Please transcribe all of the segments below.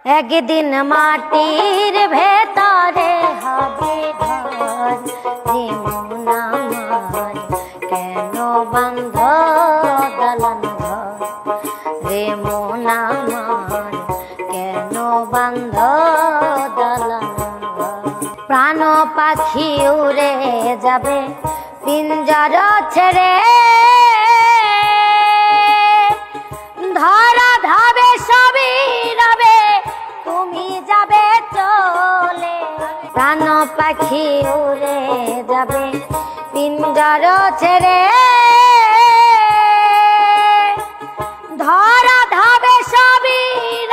একদিন মাটির ভেতরে হবে ঘর, যেমন আমার কেন বান্ধ দালান ঘর, যেমন আমার কেন বান্ধ দালান ঘর। প্রাণ পাখি উড়ে যাবে পিঞ্জর ছেড়ে, ধরা ধাবে সবই রবে, তুমি যাবে চলে। প্রাণ পাখি উড়ে যাবে পিঞ্জর ছেড়ে, ধরা ধাবে সবই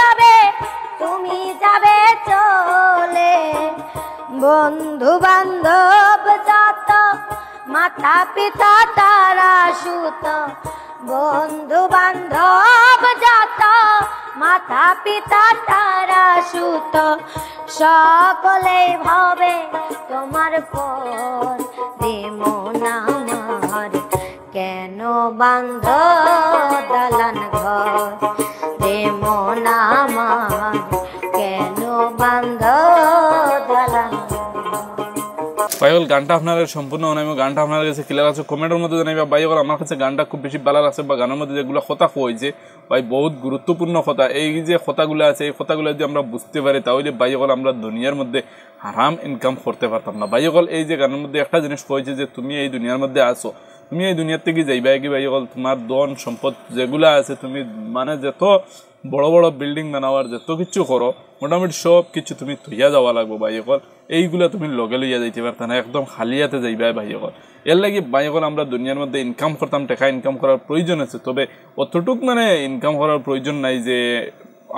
রবে, তুমি যাবে চলে। বন্ধু বান্ধব যত মাতা পিতা তারা সুত, বন্ধু বান্ধব যত মাতা পিতা তারা সুত, সকলে ভাবে তোমার পর, যেমন আমার কেন বান্ধ দালান ঘর, যেমন আমার কেন বান্ধ দালান ঘর। ভাইগল গানটা আপনার সম্পূর্ণ অনামি, গানটা আপনার কাছে ক্লিয়ার আছে কমেন্টের মধ্যে জানাইবা। ভাইগল আমার কাছে গানটা খুব বেশি ভালো লাগছে, বা গানের মধ্যে যেগুলো কথা হয়েছে ভাই বহুত গুরুত্বপূর্ণ কথা। এই যে কথাগুলো আছে এই কথাগুলো যদি আমরা বুঝতে পারি তাহলে ভাইগল আমরা দুনিয়ার মধ্যে হারাম ইনকাম করতে পারতাম না। ভাইগল এই যে গানের মধ্যে একটা জিনিস কয়েছে যে তুমি এই দুনিয়ার মধ্যে আসো, তুমি এই দুনিয়ার থেকে যাইবা কি ভাইগল তোমার ধন সম্পদ যেগুলো আছে তুমি মানে যত বড় বড় বিল্ডিং বানাওয়ার যত কিছু করো মোটামুটি সব কিছু তুমি থইয়া যাওয়া লাগবো ভাইগল, এইগুলা তুমি লগে লইয়া যাইতে পারতা না, একদম খালিয়াতে যাইবা ভাইগল। এর লাগে ভাইগল আমরা দুনিয়ার মধ্যে ইনকাম করতাম, টাকা ইনকাম করার প্রয়োজন আছে, তবে অতটুক মানে ইনকাম করার প্রয়োজন নাই যে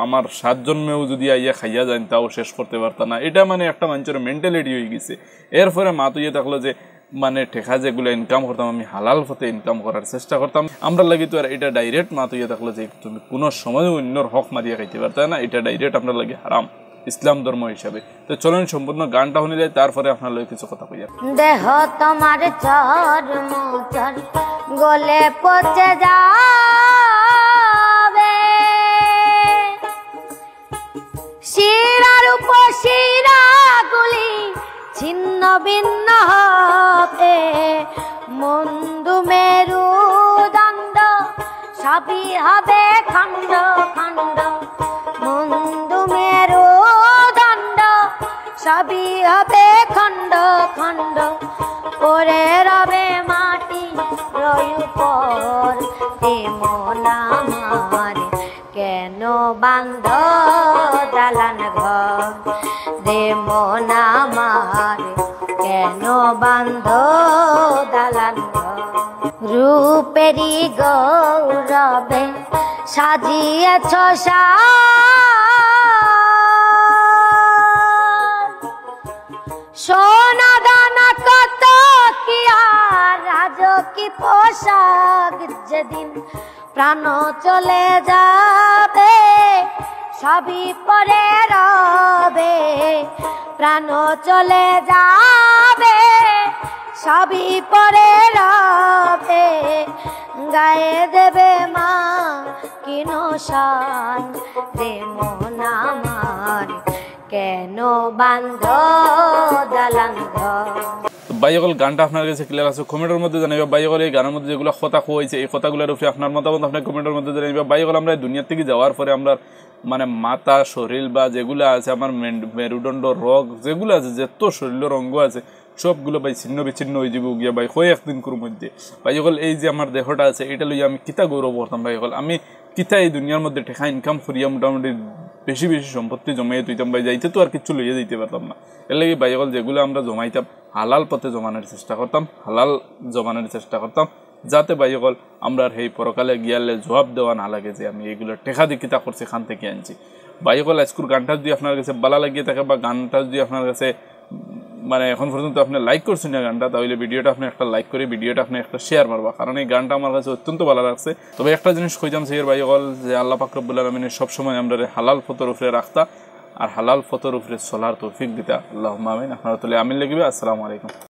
আমার 7 জন্মেও যদি আইয়া খাইয়া যান তাও শেষ করতে পারতাম না। এটা মানে একটা মানুষের মেন্টালিটি হয়ে গেছে। এরপরে মা তুইয়ে থাকলো যে মানে টেকা যেগুলো ইনকাম করতাম আমি হালাল পথে ইনকাম করার চেষ্টা করতাম। আমরা লাগে তো আর এটা ডাইরেক্ট মা তুইয়ে থাকলো যে তুমি কোনো সময় অন্যর হক মারিয়া খাইতে পারতাম না, এটা ডাইরেক্ট আমরা লাগে হারাম ইসলাম ধর্ম হিসাবে। তো চলুন সম্পূর্ণ গানটা শুনে যায়, তারপরে আপনার লগে কিছু কথা কইয়া। দেহ তোমার চর্ম চর গলে পচে যাবে, শিরার উপশিরা গুলি ছিন্ন ভিন্ন হবে, মন্দু মেরু দণ্ড সবই হবে খণ্ড খণ্ড, মন্দু মেরু দণ্ড সবই হবে খণ্ড খণ্ড, পরে রবে মাটি রয়ু পর, যেমন আমার কেন বান্ধ দালান ঘর, যেমন আমার কেন বান্ধ দালান ঘর। রূপেরি গৌরবে সাজিয়েছ সোনা দানা কত কি আর রাজকী পোশাক, যেদিন প্রাণ চলে যাবে সবই পরে রবে, প্রাণ চলে যাবে সবই পরে রবে, গায়ে দেবে মা কিনো শান, যেমন আমার কেন বান্ধ দালান ঘর। ভাইগল গানটা আপনার কাছে ক্লিয়ার আছে কমেন্টের মধ্যে জানাইবা। ভাইগল এই গানের মধ্যে যেগুলো কথা হয়েছে এই কথাগুলোর উপরে আপনার মতামত আপনার কমেন্টের মধ্যে জানাইবা। ভাইগল আমরা দুনিয়া থেকে যাওয়ার পরে আমরা মানে মাথা শরীর বা যেগুলো আছে আমার মেরুদণ্ড রোগ যেগুলো আছে যত শরীরের অঙ্গ আছে সবগুলো ভাই ছিন্ন বিচ্ছিন্ন হয়ে যাব গিয়া ভাই হয়ে একদিন করে মধ্যে। ভাইগল এই যে আমার দেহটা আছে এটা লইয়া আমি কিতা গৌরব করতাম ভাইগল, আমি কিতা এই দুনিয়ার মধ্যে টেকা ইনকাম করিয়া মোটামুটি বেশি বেশি সম্পত্তি জমাইয়া তুইতাম ভাই, যাইতে তো আর কিছু লইয়া যাইতে পারতাম না। এর লাগে ভাইগল যেগুলো আমরা জমাইতাম হালাল পথে জমানোর চেষ্টা করতাম, হালাল জমানোর চেষ্টা করতাম, যাতে ভাইগল আমরা সেই পরকালে গিয়ালে জবাব দেওয়া না লাগে যে আমি এইগুলো টেকা দিয়ে কিতা করছি খান থেকে আনছি। ভাইগল আজকুর গানটা যদি আপনার কাছে ভালো লাগিয়ে থাকে বা গানটা যদি আপনার কাছে মানে এখন পর্যন্ত আপনি লাইক করছেন না গানটা, তাহলে ভিডিওটা আপনি একটা লাইক করে ভিডিওটা আপনি একটা শেয়ার মারবা, কারণ এই গানটা আমার কাছে অত্যন্ত ভালো লাগছে। তবে একটা জিনিস কইতাম সেই ভাইগল যে আল্লাহ পাক রব্বুল আলামিন সবসময় আমরা হালাল পথের উপরে রাখতা আর হালাল পথের উপরে চলার তৌফিক দিতা। আল্লাহুম্মা আমিন। আপনারা তাহলে আমিন লিখবে। আসসালামু আলাইকুম।